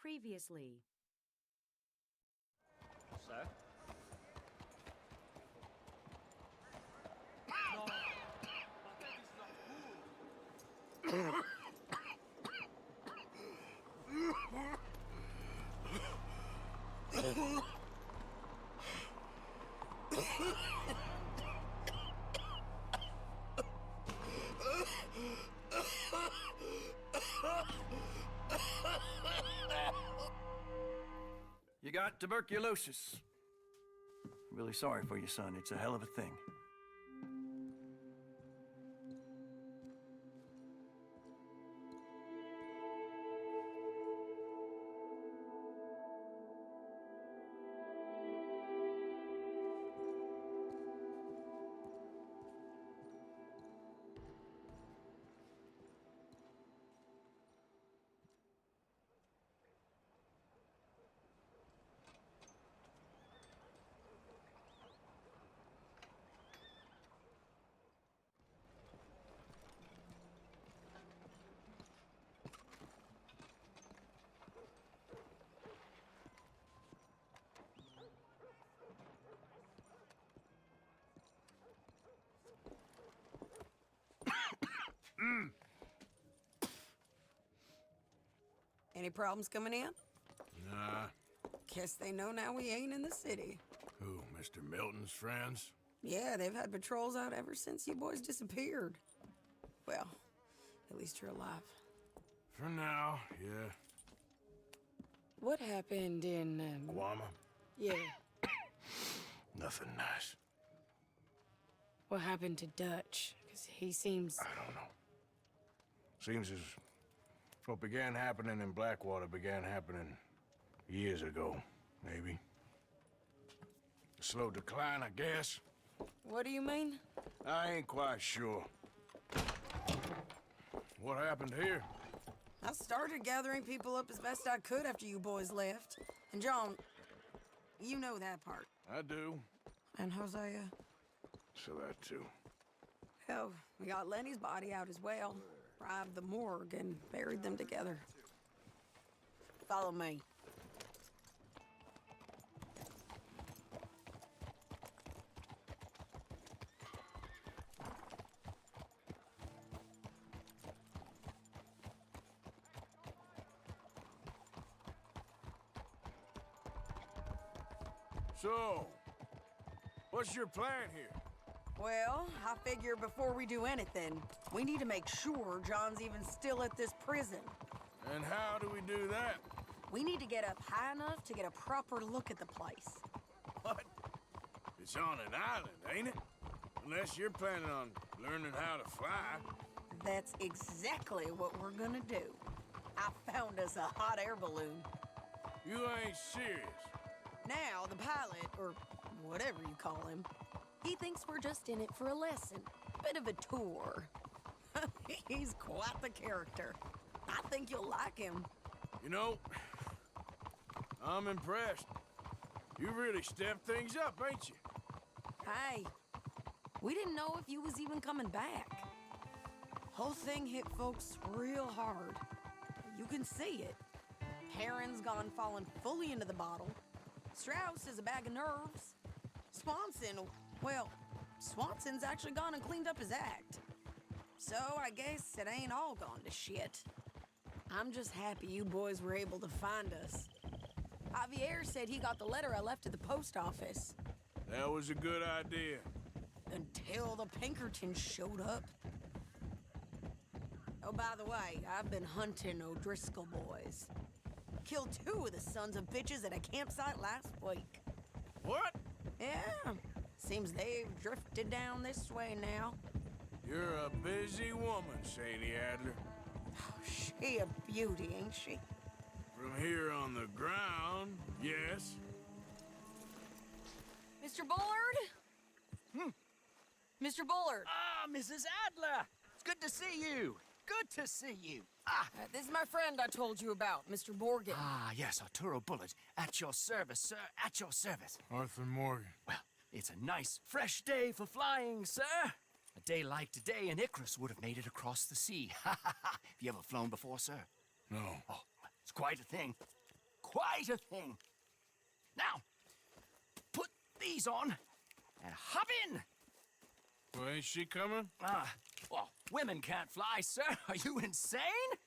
previously. Sir? No, but that is not good. You got tuberculosis. Really sorry for you, son. It's a hell of a thing. Any problems coming in? Nah. Guess they know now we ain't in the city. Who, Mr. Milton's friends? Yeah, they've had patrols out ever since you boys disappeared. Well, at least you're alive. For now, yeah. What happened in, Guama? Yeah. Nothing nice. What happened to Dutch? Because he seems... I don't know. Seems as what began happening in Blackwater began happening years ago, maybe. A slow decline, I guess. What do you mean? I ain't quite sure. What happened here? I started gathering people up as best I could after you boys left. And John, you know that part. I do. And Hosea? So that too. Hell, we got Lenny's body out as well. Arrived the morgue and buried them together. Follow me. So, what's your plan here? Well, I figure before we do anything, we need to make sure John's even still at this prison. And how do we do that? We need to get up high enough to get a proper look at the place. What? It's on an island, ain't it? Unless you're planning on learning how to fly. That's exactly what we're gonna do. I found us a hot air balloon. You ain't serious. Now, the pilot, or whatever you call him, he thinks we're just in it for a lesson. Bit of a tour. He's quite the character. I think you'll like him. You know, I'm impressed. You really stepped things up, ain't you? Hey, we didn't know if you was even coming back. Whole thing hit folks real hard. You can see it. Perrin's gone falling fully into the bottle. Strauss is a bag of nerves. Swanson's actually gone and cleaned up his act. So I guess it ain't all gone to shit. I'm just happy you boys were able to find us. Javier said he got the letter I left at the post office. That was a good idea. Until the Pinkertons showed up. Oh, by the way, I've been hunting O'Driscoll boys. Killed 2 of the sons of bitches at a campsite last week. What? Yeah, seems they've drifted down this way now. You're a busy woman, Sadie Adler. Oh, she a beauty, ain't she? From here on the ground, yes. Mr. Bullard? Mr. Bullard. Ah, Mrs. Adler! It's good to see you. Good to see you. This is my friend I told you about, Mr. Morgan. Ah, yes, Arturo Bullard. At your service, sir. At your service. Arthur Morgan. Well, it's a nice, fresh day for flying, sir. A day like today, an Icarus would have made it across the sea. Ha ha ha! Have you ever flown before, sir? No. Oh, it's quite a thing. quite a thing. Now, put these on and hop in. Well, ain't she coming? Well, women can't fly, sir. Are you insane?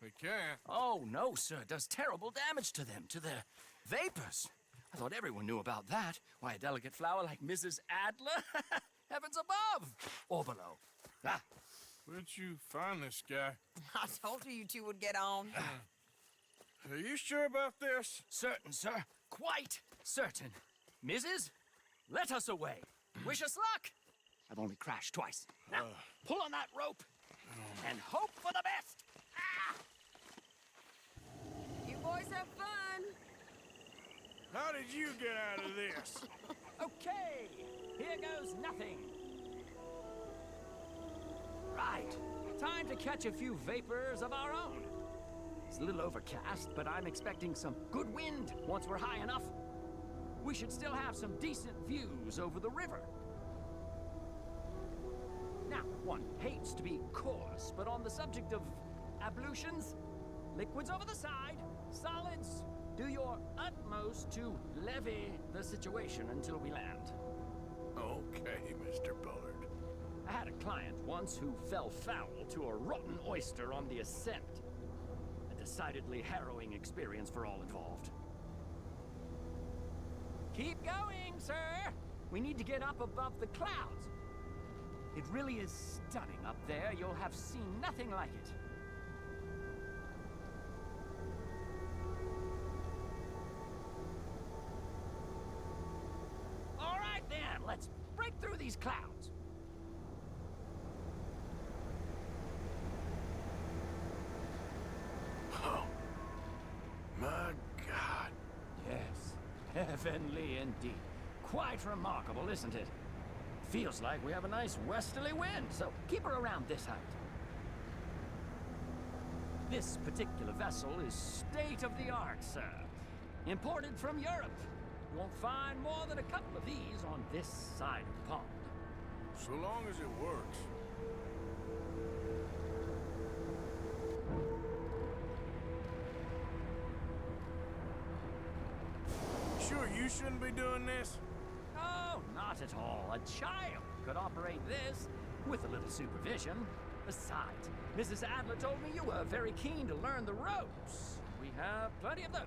They can't. Oh, no, sir. It does terrible damage to them, to their vapors. I thought everyone knew about that. Why, a delicate flower like Mrs. Adler? Heavens above! Or below. Ah, Where'd you find this guy? I told you two would get on. Are you sure about this? certain, sir. Quite certain. Mrs., let us away. Wish us luck. I've only crashed twice. Now, pull on that rope and hope for the best. Ah! You boys have fun. How did you get out of this? Okay, here goes nothing. Right, time to catch a few vapors of our own. It's a little overcast, but I'm expecting some good wind once we're high enough. We should still have some decent views over the river. Now, one hates to be coarse, but on the subject of ablutions, liquids over the side, solids, do your utmost to levy the situation until we land. Okay, Mr. Bullard. I had a client once who fell foul to a rotten oyster on the ascent. A decidedly harrowing experience for all involved. Keep going, sir! We need to get up above the clouds. It really is stunning up there. You'll have seen nothing like it. All right, then. Let's break through these clouds. Oh, my God. Yes, heavenly indeed. Quite remarkable, isn't it? Feels like we have a nice westerly wind, so keep her around this height. This particular vessel is state-of-the-art, sir. Imported from Europe. You won't find more than a couple of these on this side of the pond. So long as it works. Sure you shouldn't be doing this? Oh, not at all. A child could operate this with a little supervision. Besides, Mrs. Adler told me you were very keen to learn the ropes. We have plenty of those.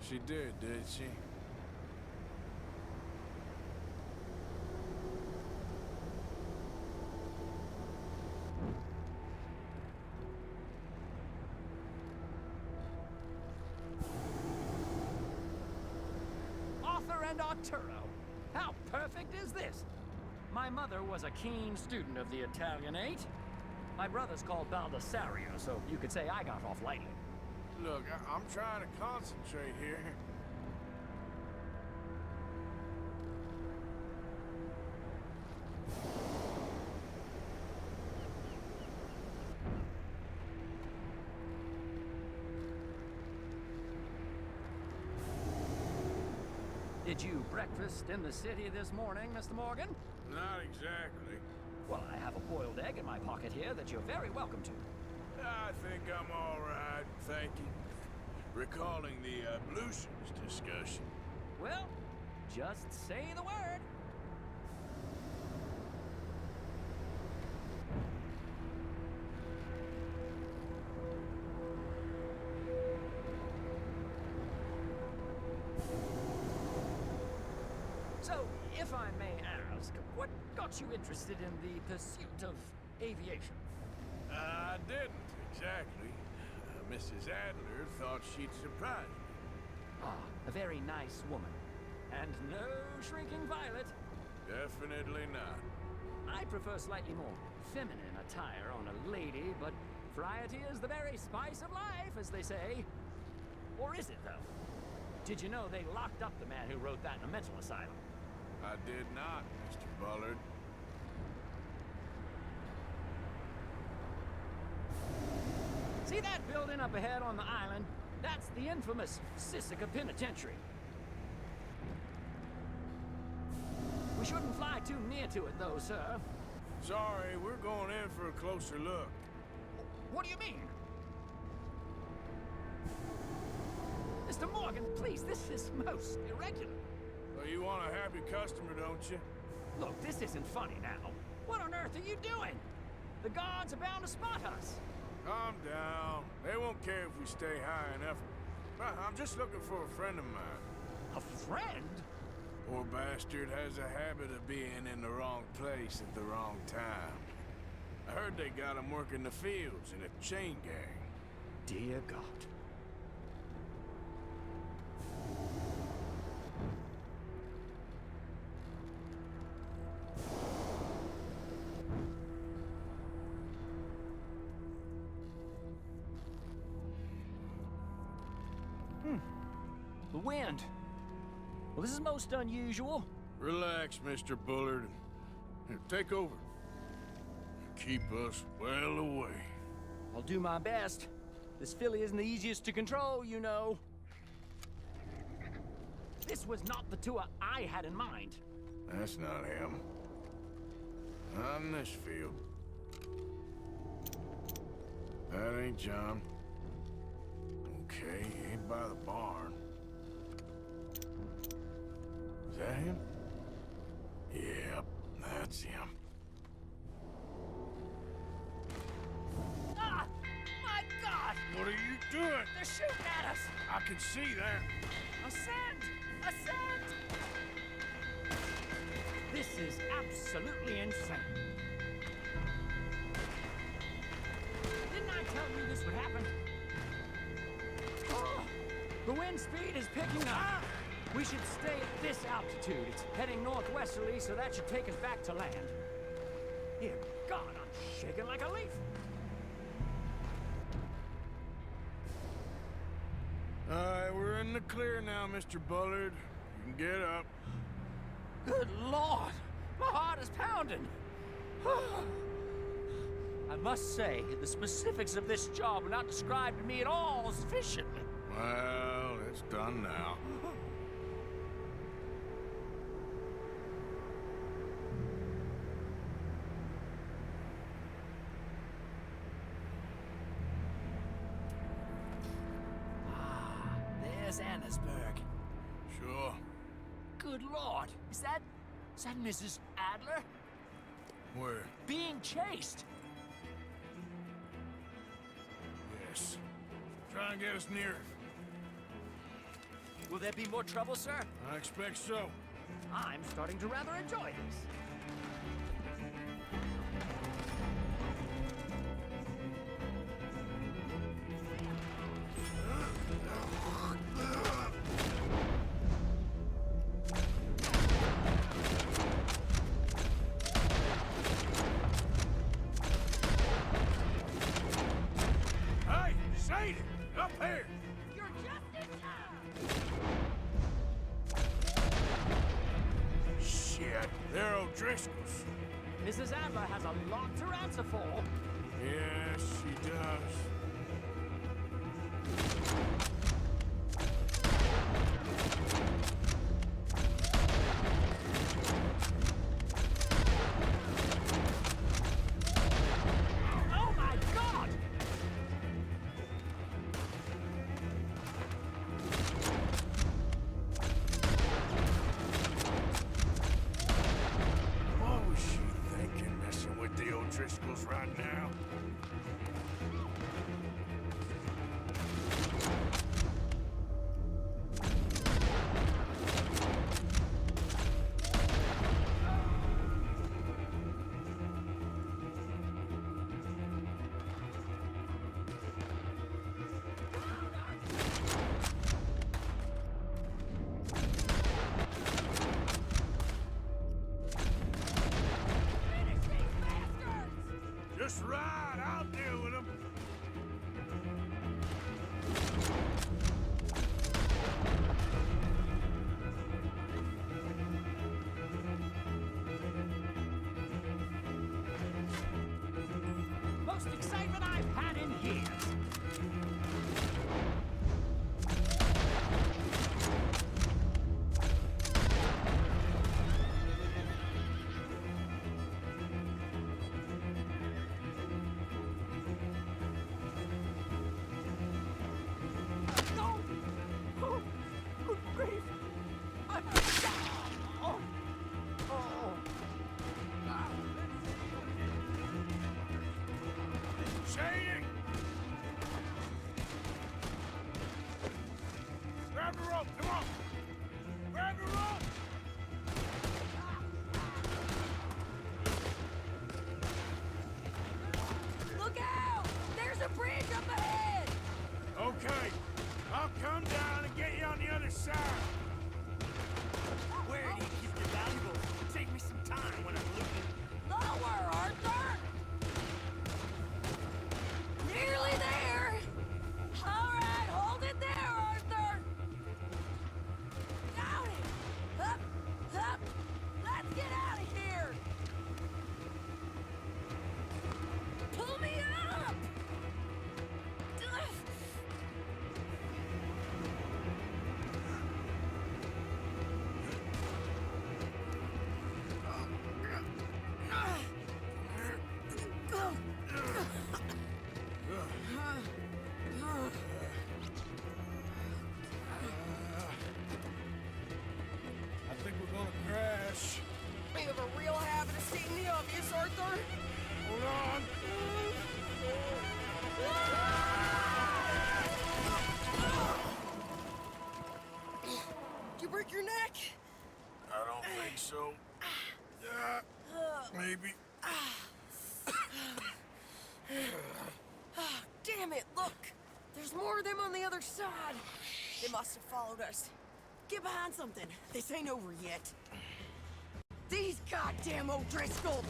She did she? Arthur and Arturo. How perfect is this? My mother was a keen student of the Italianate. My brother's called Baldessario, so you could say I got off lightly. Look, I'm trying to concentrate here. Did you breakfast in the city this morning, Mr. Morgan? Not exactly. Well, I have a boiled egg in my pocket here that you're very welcome to. I think I'm all right, thank you. Recalling the ablutions discussion. Well, just say the word. So, if I may ask, what got you interested in the pursuit of aviation? I didn't, exactly. Mrs. Adler thought she'd surprise me. Ah, a very nice woman. And no shrinking violet. Definitely not. I prefer slightly more feminine attire on a lady, but variety is the very spice of life, as they say. Or is it, though? Did you know they locked up the man who wrote that in a mental asylum? I did not, Mr. Bullard. See that building up ahead on the island? That's the infamous Sisika Penitentiary. We shouldn't fly too near to it, though, sir. Sorry, we're going in for a closer look. What do you mean? Mr. Morgan, please, this is most irregular. Well, you want a happy customer, don't you? Look, this isn't funny now. What on earth are you doing? The guards are bound to spot us. Calm down. They won't care if we stay high enough. I'm just looking for a friend of mine. A friend? Poor bastard has a habit of being in the wrong place at the wrong time. I heard they got him working the fields in a chain gang. Dear God. The wind. Well, this is most unusual. Relax, Mr. Bullard. Here, take over. Keep us well away. I'll do my best. This filly isn't the easiest to control, you know. This was not the tour I had in mind. That's not him. Not in this field. That ain't John. Okay, he ain't by the barn. Is that him? Yep, that's him. Ah! My God! What are you doing? They're shooting at us! I can see that. Ascend! Ascend! This is absolutely insane. Didn't I tell you this would happen? Oh, the wind speed is picking up. We should stay at this altitude. It's heading northwesterly, so that should take us back to land. Dear God, I'm shaking like a leaf. All right, we're in the clear now, Mr. Bullard. You can get up. Good Lord! My heart is pounding! I must say, the specifics of this job were not described to me at all sufficiently. Well, it's done now. Ah, there's Annesburg. Sure. Good Lord! Is that Mrs. Adler? Where? Being chased! Yes. Try and get us near. Will there be more trouble, sir? I expect so. I'm starting to rather enjoy this. Hey, Sadie! Up here! You're just in time! Shit, they're O'Driscoll's. Mrs. Adler has a lot to answer for. Yes, she does. Oh my God! What was she thinking, messing with the O'Driscolls right now? Grab the rope, come on! Grab the rope! Look out! There's a bridge up ahead! Okay, I'll come down and get you on the other side. Where do you keep your valuables? Save me some time when I'm looting. Lower, Arthur! Nearly there! All right, hold it there, Arthur! Got it! Up, up! Let's get out of here! Pull me up! I think we're gonna crash. You have a real habit of seeing the obvious, Arthur. Hold on. Did you break your neck? I don't think so. Maybe. Damn it, look! There's more of them on the other side. They must have followed us. Get behind something. This ain't over yet. These goddamn O'Driscolls!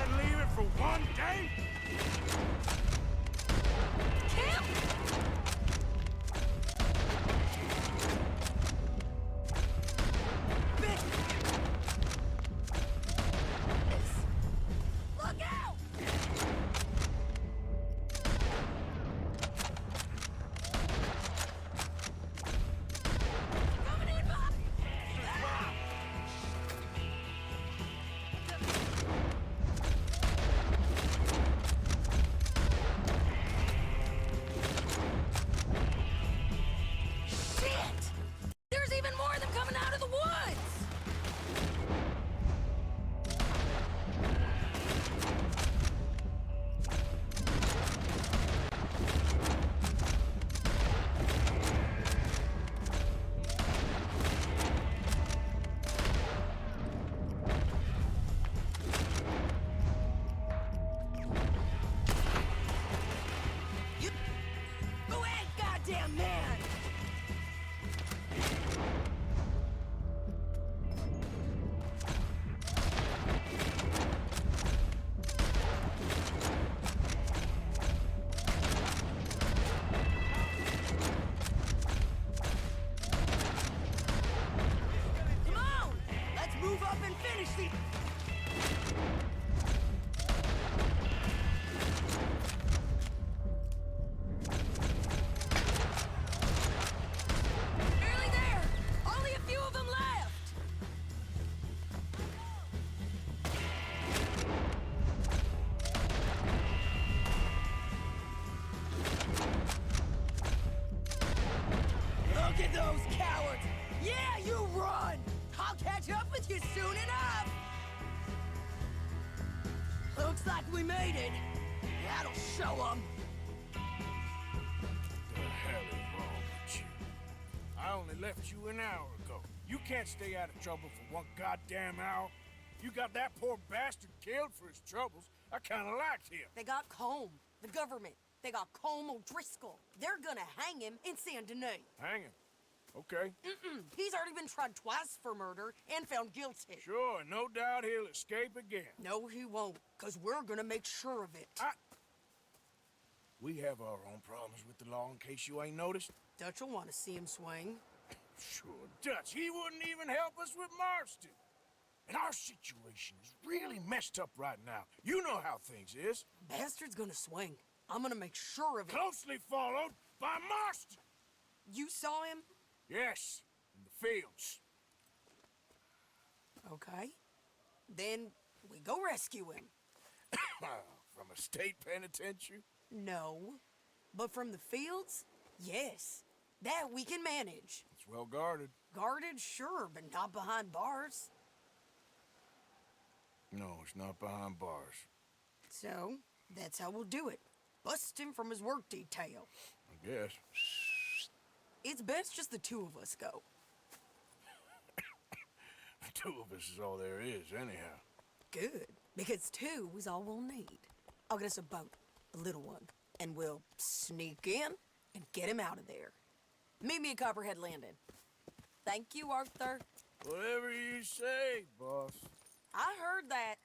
And leave it for one day? Camp! Look out! Coming in, Bob! Shit! There's even more of them coming out of the woods! You go ahead, goddamn man! Come on! Let's move up and finish the... Nearly there! Only a few of them left! Look at those cowards! Yeah, you run! I'll catch up with you soon enough! Looks like we made it. That'll show them. The hell is wrong with you? I only left you an hour ago. You can't stay out of trouble for one goddamn hour. You got that poor bastard killed for his troubles. I kinda liked him. They got Combe, the government. They got Combe O'Driscoll. They're gonna hang him in Saint Denis. Hang him. Okay. He's already been tried twice for murder and found guilty. Sure, no doubt he'll escape again. No, he won't, because we're gonna make sure of it. We have our own problems with the law in case you ain't noticed. Dutch will want to see him swing. Sure, Dutch, he wouldn't even help us with Marston. And our situation is really messed up right now. You know how things is. Bastard's gonna swing. I'm gonna make sure of it. Closely followed by Marston. You saw him? Yes, in the fields. Okay. Then we go rescue him. From a state penitentiary? No. But from the fields? Yes. That we can manage. It's well guarded. Guarded, sure, but not behind bars. No, it's not behind bars. So, that's how we'll do it. Bust him from his work detail. I guess. It's best just the two of us go. The two of us is all there is, anyhow. Good, because two is all we'll need. I'll get us a boat, a little one, and we'll sneak in and get him out of there. Meet me at Copperhead Landing. Thank you, Arthur. Whatever you say, boss. I heard that.